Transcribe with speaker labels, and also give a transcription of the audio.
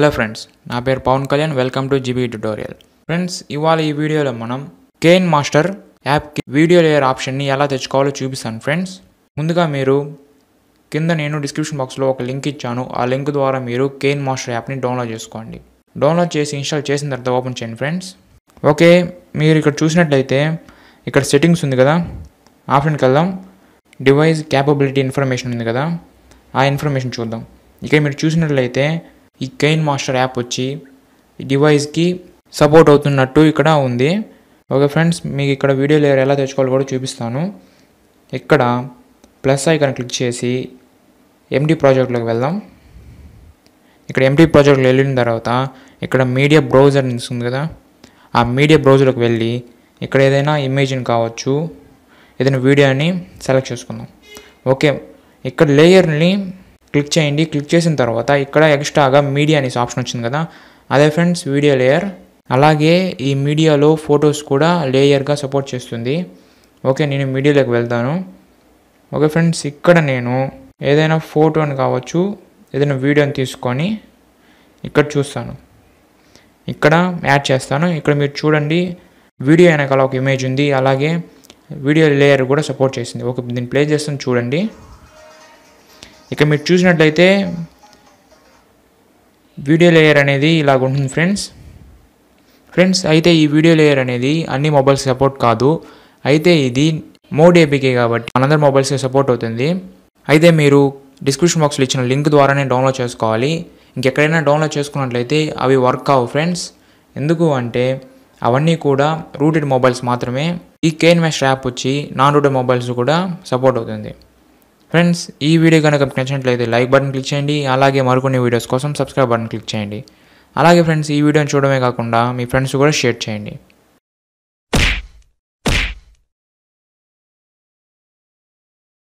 Speaker 1: Hello friends, నా పేరు Pawan Kalyan. Welcome to GB tutorial. Friends, ఇవాళ ఈ వీడియోలో మనం కేన్ మాస్టర్ యాప్కి వీడియో లేయర్ ఆప్షన్ని ఎలా తెచ్చుకోవాలో చూపిస్తాను. ఫ్రెండ్స్, ముందుగా మీరు కింద నేను డిస్క్రిప్షన్ బాక్స్లో ఒక లింక్ ఇచ్చాను. ఆ లింక్ ద్వారా మీరు కేన్ మాస్టర్ యాప్ని డౌన్లోడ్ చేసుకోండి. డౌన్లోడ్ చేసి ఇన్స్టాల్ చేసిన తర్వాత ఓపెన్ చేయండి. ఫ్రెండ్స్, ఓకే, మీరు ఇక్కడ చూసినట్లయితే ఇక్కడ సెట్టింగ్స్ ఉంది కదా, ఆప్షన్కి వెళ్దాం. డివైస్ క్యాపబిలిటీ ఇన్ఫర్మేషన్ ఉంది కదా, ఆ ఇన్ఫర్మేషన్ చూద్దాం. ఇక్కడ మీరు చూసినట్లయితే ఈ కేన్ మాస్టర్ యాప్ వచ్చి డివైస్కి సపోర్ట్ అవుతున్నట్టు ఇక్కడ ఉంది. ఓకే ఫ్రెండ్స్, మీకు ఇక్కడ వీడియో లేయర్ ఎలా తెచ్చుకోవాలో కూడా చూపిస్తాను. ఇక్కడ ప్లస్ ఐకాన్ క్లిక్ చేసి ఎంటీ ప్రాజెక్ట్లోకి వెళ్దాం. ఇక్కడ ఎంటీ ప్రాజెక్ట్లోకి వెళ్ళిన తర్వాత ఇక్కడ మీడియా బ్రౌజర్ ఉంది కదా, ఆ మీడియా బ్రౌజర్లోకి వెళ్ళి ఇక్కడ ఏదైనా ఇమేజ్ని కావచ్చు, ఏదైనా వీడియోని సెలెక్ట్ చేసుకుందాం. ఓకే, ఇక్కడ లేయర్ని క్లిక్ చేయండి. క్లిక్ చేసిన తర్వాత ఇక్కడ ఎక్స్ట్రాగా మీడియా అనేసి ఆప్షన్ వచ్చింది కదా, అదే ఫ్రెండ్స్ వీడియో లేయర్. అలాగే ఈ మీడియాలో ఫొటోస్ కూడా లేయర్గా సపోర్ట్ చేస్తుంది. ఓకే, నేను మీడియాలోకి వెళ్తాను. ఓకే ఫ్రెండ్స్, ఇక్కడ నేను ఏదైనా ఫోటోని కావచ్చు, ఏదైనా వీడియోని తీసుకొని ఇక్కడ చూస్తాను, ఇక్కడ యాడ్ చేస్తాను. ఇక్కడ మీరు చూడండి, వీడియో వెనకాల ఒక ఇమేజ్ ఉంది, అలాగే వీడియో లేయర్ కూడా సపోర్ట్ చేసింది. ఓకే, దీన్ని ప్లే చేస్తాను చూడండి. ఇక మీరు చూసినట్లయితే వీడియో లేయర్ అనేది ఇలాగ ఉంటుంది ఫ్రెండ్స్. అయితే ఈ వీడియో లేయర్ అనేది అన్ని మొబైల్స్ సపోర్ట్ కాదు. అయితే ఇది మోడ్ ఏపీకే కాబట్టి అందరి మొబైల్స్కి సపోర్ట్ అవుతుంది. అయితే మీరు డిస్క్రిప్షన్ బాక్స్లో ఇచ్చిన లింక్ ద్వారానే డౌన్లోడ్ చేసుకోవాలి. ఇంకెక్కడైనా డౌన్లోడ్ చేసుకున్నట్లయితే అవి వర్క్ కావు ఫ్రెండ్స్. ఎందుకు అంటే అవన్నీ కూడా రూటెడ్ మొబైల్స్ మాత్రమే. ఈ కేన్ మాస్టర్ యాప్ వచ్చి నాన్ రూటెడ్ మొబైల్స్ కూడా సపోర్ట్ అవుతుంది. ఫ్రెండ్స్, ఈ వీడియో కనుక మీకు నచ్చినట్లయితే లైక్ బటన్ క్లిక్ చేయండి. అలాగే మరికొన్ని వీడియోస్ కోసం సబ్స్క్రైబ్ బటన్ క్లిక్ చేయండి. అలాగే ఫ్రెండ్స్, ఈ వీడియోని చూడడమే కాకుండా మీ ఫ్రెండ్స్ కూడా షేర్ చేయండి.